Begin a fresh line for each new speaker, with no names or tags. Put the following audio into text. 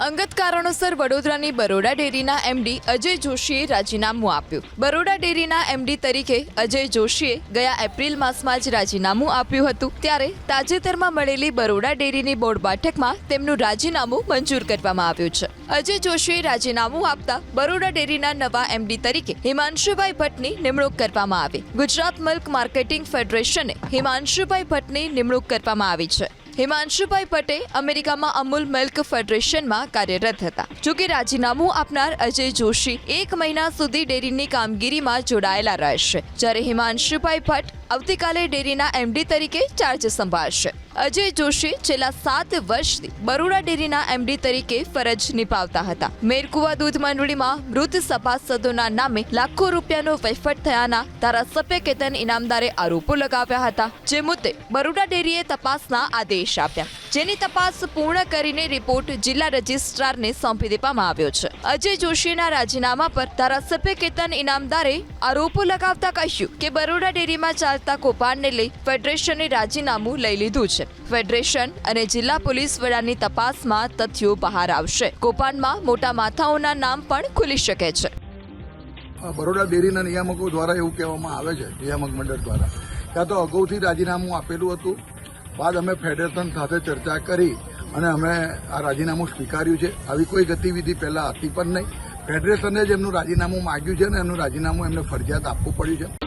અંગત કારણોસર વડોદરાની બરોડા ડેરીના એમડી અજય જોશીએ રાજીનામું આપ્યું. બરોડા ડેરીના એમડી તરીકે અજય જોશીએ ગયા એપ્રિલ માસમાં જ રાજીનામું આપ્યું હતું. ત્યારે તાજેતરમાં મળેલી બરોડા ડેરીની બોર્ડ બેઠકમાં તેમનું રાજીનામું મંજૂર કરવામાં આવ્યું છે. અજય જોશીએ રાજીનામું આપતા બરોડા ડેરીના નવા એમડી તરીકે હિમાંશુભાઈ ભટ્ટની નિમણૂક કરવામાં આવી. ગુજરાત મિલ્ક માર્કેટિંગ ફેડરેશને હિમાંશુભાઈ ભટ્ટની નિમણૂક કરવામાં આવી છે. હિમાંશુભાઈ ભટ્ટે અમેરિકામાં અમૂલ મિલ્ક ફેડરેશનમાં કાર્યરત હતા. જોકે રાજીનામું આપનાર અજય જોશી 1 મહિના સુધી ડેરીની કામગીરીમાં જોડાયેલા રહેશે, જ્યારે હિમાંશુભાઈ ભટ્ટ આવતીકાલે ડેરીના એમડી તરીકે ચાર્જ સંભાળશે. અજય જોશી છેલ્લા 7 વર્ષથી બરોડા ડેરીના એમડી તરીકે ફરજ નિભાવતા હતા. મેરકુવા દૂધ મંડળીમાં મૃત સભાસદોના નામે લાખો રૂપિયાનો વહીવટ થયાના ધારાસભ્ય કેતન ઇનામદારે આરોપો લગાવ્યા હતા, જે મુદ્દે બરોડા ડેરીએ તપાસના આદેશ આપ્યા, જેની તપાસ પૂર્ણ કરીને રિપોર્ટ જિલ્લા રજિસ્ટ્રારને સોંપી દેવામાં આવ્યો છે. અજય જોશીના રાજીનામા પર ધારાસભ્ય કેતન ઇનામદારે આરોપો લગાવતા કહ્યું કે બરોડા ડેરીમાં ચાલતા કૌભાંડને લઈ ફેડરેશને રાજીનામું લઈ લીધું છે. ફેડરેશન અને જિલ્લા પોલીસ વડાની તપાસમાં તથ્યો બહાર આવશે. કૌભાંડમાં મોટા માથાઓના નામ પણ ખુલી શકે છે.
બરોડા ડેરીના નિયામકો દ્વારા એવું કહેવામાં આવે છે, નિયામક મંડળ દ્વારા, ત્યાં તો અગાઉથી રાજીનામું આપેલું હતું. બાદ અમે ફેડરેશન સાથે ચર્ચા કરી અને અમે આ રાજીનામું સ્વીકાર્યું છે. આવી કોઈ ગતિવિધિ પહેલા હતી પણ નહીં. ફેડરેશને જ એમનું રાજીનામું માગ્યું છે અને એમનું રાજીનામું એમને ફરજિયાત આપવું પડ્યું છે.